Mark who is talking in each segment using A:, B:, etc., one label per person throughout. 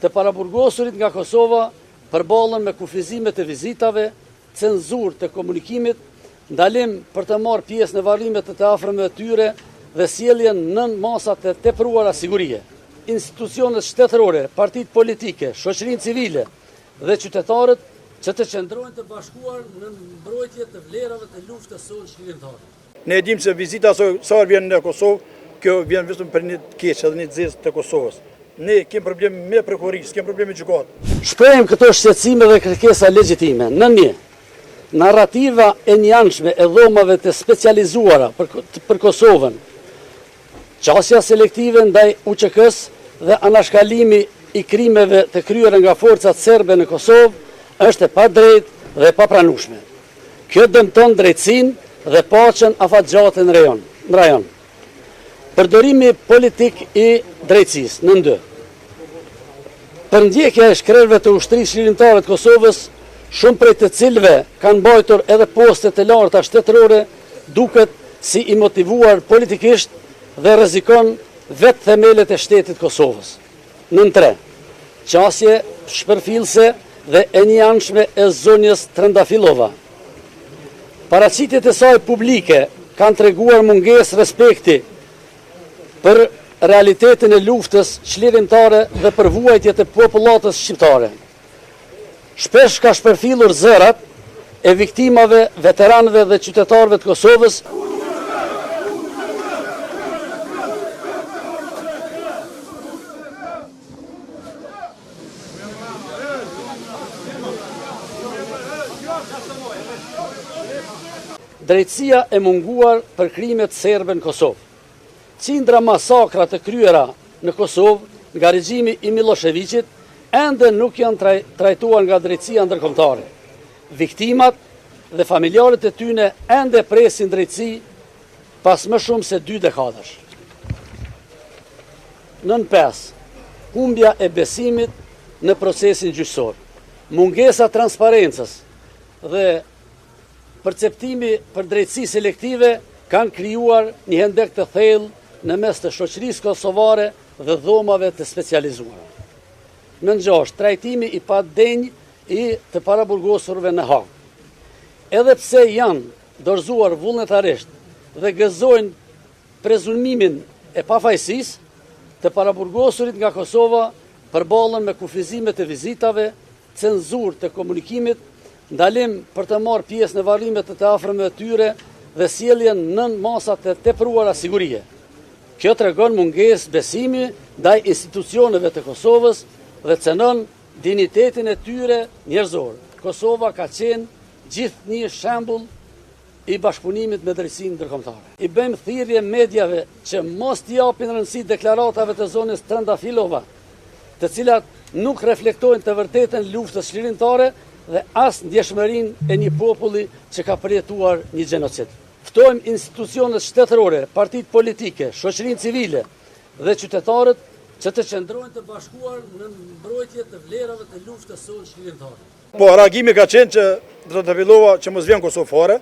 A: Të paraburgosurit nga Kosova përballën me kufizimet e vizitave, cenzurë të komunikimit, ndalim për të marrë pjesë në varrimet të afërmeve të tyre dhe sjelljen nën masat e tepruara sigurie. Institucionet shtetërore, partitë politike, shoqërinë civile dhe qytetarët që të qëndrojnë të bashkuar në mbrojtje të vlerave të luftës së shkrimtare.
B: Ne dimë se vizita sa vjen në Kosovë, kjo vjen vetëm për një të keq edhe një të zezë të Kosovës. Ne kemi probleme me prokurorisë, kemi probleme me gjykatë.
A: Shprehim këto shqetësime dhe kërkesa legjitime në një narrativa e njanshme e dhomave të specializuara për Kosovën, qasja selektive ndaj UÇK-s dhe anashkalimi i krimeve të kryera nga forcat serbe në Kosovë është e padrejtë dhe e papranueshme. Kjo dëmton drejtësinë dhe paqen afatgjate në rajon. Përdorimi politik i drejtësisë në ndë. Përndjekja e shkrerëve të ushtrisë shërimtare të Kosovës, shumë prej të cilëve kanë mbajtur edhe poste të larta shtetërore, duket si i motivuar politikisht dhe rrezikon vetë themelet e shtetit Kosovës. Nën 3. Qasje shpërfillëse dhe e njanshme e zonjës Trëndafillova. Paraqitjet e saj publike kanë treguar mungesë respekti për realitetin e luftës çlirimtare dhe për vuajtjet e popullatës shqiptare. Shpesh ka shpërfillur zërat e viktimave, veteranëve dhe qytetarëve të Kosovës. Drejtësia e munguar për krimet serbe në Kosovë. Qindra masakra të kryera në Kosovë nga regjimi i Miloševićit ende nuk janë trajtuar nga drejtësia ndërkombëtare. Viktimat dhe familjarët e tyre ende presin drejtësi pas më shumë se 2 dekadash. Nën 5. Humbja e besimit në procesin gjyqësor. Mungesa transparencës dhe perceptimi për drejtësi selektive kanë krijuar një hendek të thellë në mes të shoqërisë kosovare dhe dhomave të specializuara. Në 6. Trajtimi i padenj i të paraburgosurve në Hag. Edhe pse janë dorëzuar vullnetarisht dhe gëzojnë prezumimin e pafajësisë, të paraburgosurit nga Kosova përballen me kufizimet e vizitave, cenzurë të komunikimit, ndalim për të marrë pjesë në varrimet të afërmeve të tyre dhe sjelljen nën masat e tepruara sigurie. Kjo tregon mungesë besimi ndaj institucioneve të Kosovës dhe cënon dinitetin e tyre njerëzor. Kosova ka qenë gjithnjë shembull i bashkëpunimit me drejtësinë ndërkombëtare. I bëjmë thirrje medjave që mos t'i japin rëndësi deklaratave të zonës Trëndafillova, të cilat nuk reflektojnë të vërtetën luftës shlirimtare dhe as ndjeshmërinë e një populli që ka përjetuar një gjenocid. Ftojmë institucionet shtetërore, partitë politike, shoqërinë civile dhe qytetarët që të qëndrojnë të bashkuar në mbrojtje të vlerave të luftës së shlirimtare.
B: Po, reagimi ka qenë që Trëndafillova që mos vjen Kosovë fare.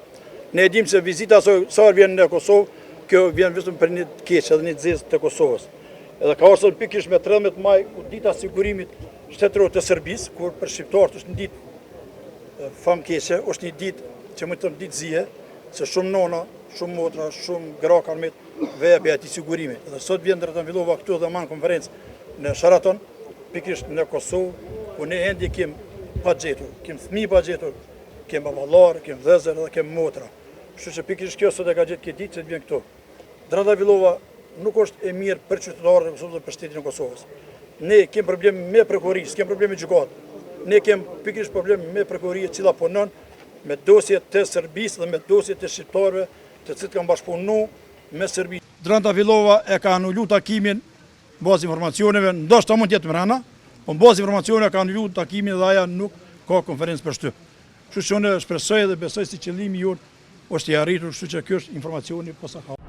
B: Ne dimë se vizita sa vjen në Kosovë, kjo vjen vetëm për një të keq edhe një të zezë të Kosovës. Edhe ka ardhur pikërisht me 13 maj, dita sigurimit shtetëror të Serbisë, kur për shqiptarët është një ditë famkeqe, është një ditë që më të them ditë zije, se shumë nona, shumë motra, shumë gra kanë me vepi atij sigurimi. Dhe sot vjen Trëndafillova këtu dhe marr konferencë në Sheraton, pikërisht në Kosovë, ku ne ende kemi pa gjetur, kemi fëmijë pa gjetur, kemi baballar, kemi vëllezër dhe kemi motra. Kështu që pikërisht kjo sot e ka gjetë këtë ditë që të vjen këtu. Trëndafillova nuk është e mirë për qytetarët e Kosovës dhe për shtetin e Kosovës. Ne kemi probleme me prokurorisë, kemi probleme me gjykatë. Ne kemi pikërisht probleme me prokuroria e cila punon me dosjet të Serbisë dhe me dosjet të shqiptarëve të cilët kanë bashkëpunuar me Serbinë. Trëndafillova e ka anuluar takimin bazë informacioneve, ndoshta mund të jetë mbrana, por bazë informacione ka anuluar takimin dhe ajo nuk ka konferencë për shtyp. Kështu që unë shpresoj dhe besoj se qëllimi jon është i arritur, kështu që ky është informacioni posaçërisht.